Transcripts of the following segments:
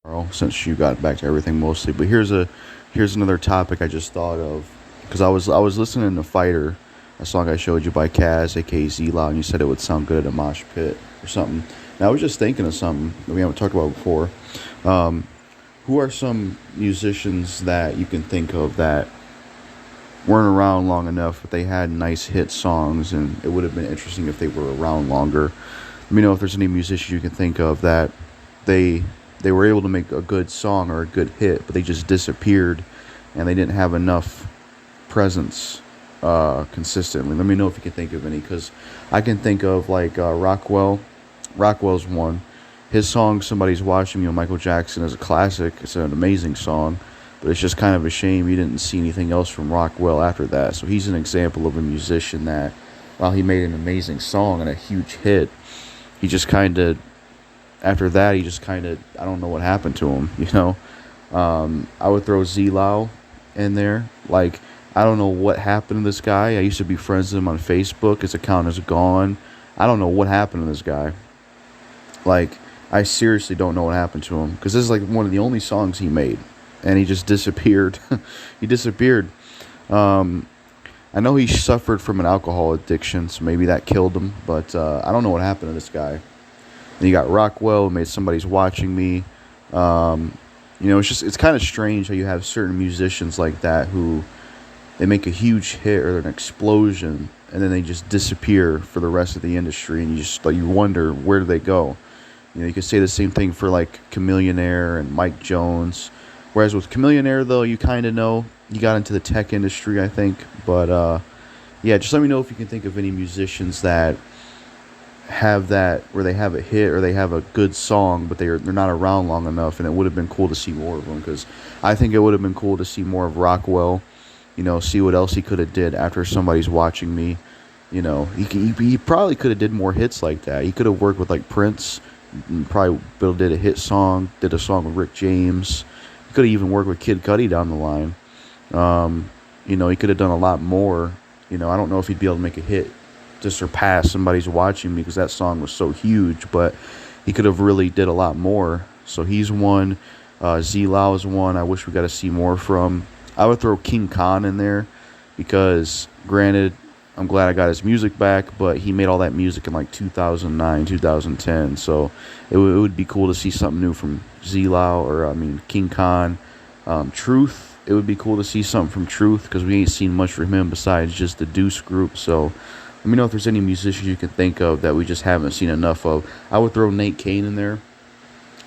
Carl, since you got back to everything mostly. But here's another topic I just thought of because I was listening to Fighter, a song I showed you by Kaz, aka Zila, and you said it would sound good at a mosh pit or something. And I was just thinking of something that we haven't talked about before. Um, who are some musicians that you can think of that weren't around long enough, but they had nice hit songs, and it would have been interesting if they were around longer? Let me know if there's any musicians you can think of that they they were able to make a good song or a good hit, but they just disappeared, and they didn't have enough presence consistently. Let me know if you can think of any, because I can think of like Rockwell. Rockwell's one. His song "Somebody's Watching Me" on Michael Jackson is a classic. It's an amazing song, but it's just kind of a shame you didn't see anything else from Rockwell after that. So he's an example of a musician that, while he made an amazing song and a huge hit, he just kind of, after that, he just kind of, I don't know what happened to him, you know? I would throw Z-Lao in there. Like, I don't know what happened to this guy. I used to be friends with him on Facebook. His account is gone. I don't know what happened to this guy. Like, I seriously don't know what happened to him, because this is like one of the only songs he made, and he just disappeared. He disappeared. Um, I know he suffered from an alcohol addiction, so maybe that killed him, but I don't know what happened to this guy. And you got Rockwell, who made Somebody's Watching Me. Um, it's kind of strange how you have certain musicians like that who they make a huge hit or an explosion, and then they just disappear for the rest of the industry, and you wonder, where do they go? You could say the same thing for like Chameleon Air and Mike Jones. Whereas with Chameleon Air, though, you kind of know he got into the tech industry, I think. But yeah, just let me know if you can think of any musicians that have that, where they have a hit or they have a good song, but they're not around long enough, and it would have been cool to see more of them, because I think it would have been cool to see more of Rockwell. See what else he could have did after Somebody's Watching Me. He probably could have did more hits like that. He could have worked with like Prince, and probably did a hit song, did a song with Rick James. He could have even worked with Kid Cudi down the line. He could have done a lot more. I don't know if he'd be able to make a hit to surpass Somebody's Watching Me, because that song was so huge, but he could have really did a lot more. So he's one. Z-Lao is one I wish we got to see more from. I would throw King Khan in there, because granted, I'm glad I got his music back, but he made all that music in like 2009, 2010, so it would be cool to see something new from Z-Lao, or King Khan. Truth, it would be cool to see something from Truth, because we ain't seen much from him besides just the Deuce Group. So let me know if there's any musicians you can think of that we just haven't seen enough of. I would throw Nate Kane in there,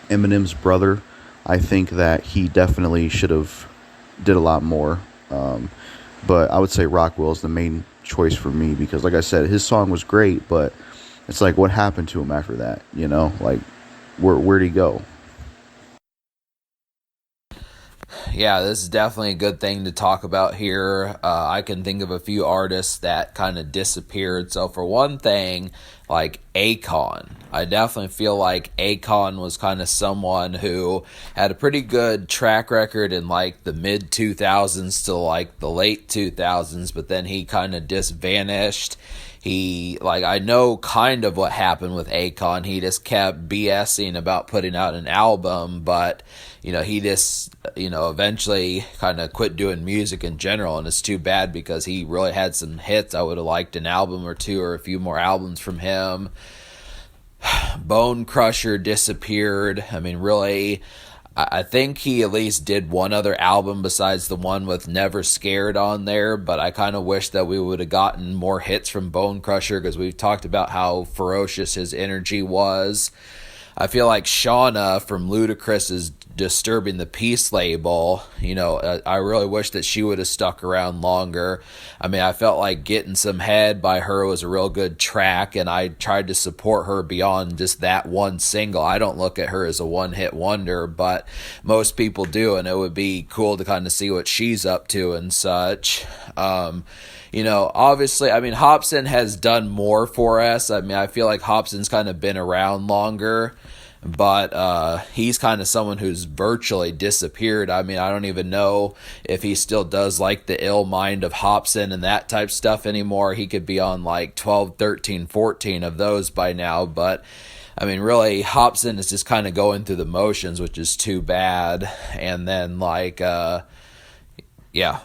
Eminem's brother. I think that he definitely should have did a lot more. But I would say Rockwell is the main choice for me, because like I said, his song was great, but it's like, what happened to him after that? Like, where'd he go? Yeah, this is definitely a good thing to talk about here. I can think of a few artists that kind of disappeared. So for one thing, like Akon. I definitely feel like Akon was kind of someone who had a pretty good track record in like the mid 2000s to like the late 2000s, but then he kind of just vanished. I know kind of what happened with Akon. He just kept BSing about putting out an album, but, he just, eventually kind of quit doing music in general, and it's too bad, because he really had some hits. I would have liked an album or two, or a few more albums from him. Bone Crusher disappeared. Really, I think he at least did one other album besides the one with Never Scared on there, but I kind of wish that we would have gotten more hits from Bone Crusher, because we've talked about how ferocious his energy was. I feel like Shauna from Ludacris's Disturbing the Peace label, I really wish that she would have stuck around longer. I felt like Getting Some Head by her was a real good track, and I tried to support her beyond just that one single. I don't look at her as a one-hit wonder, but most people do, and it would be cool to kind of see what she's up to and such. Obviously, Hobson has done more for us. I feel like Hobson's kind of been around longer, but he's kind of someone who's virtually disappeared. I don't even know if he still does like the Ill Mind of Hobson and that type stuff anymore. He could be on like 12, 13, 14 of those by now, but I mean, really, Hobson is just kind of going through the motions, which is too bad. And then, like, yeah.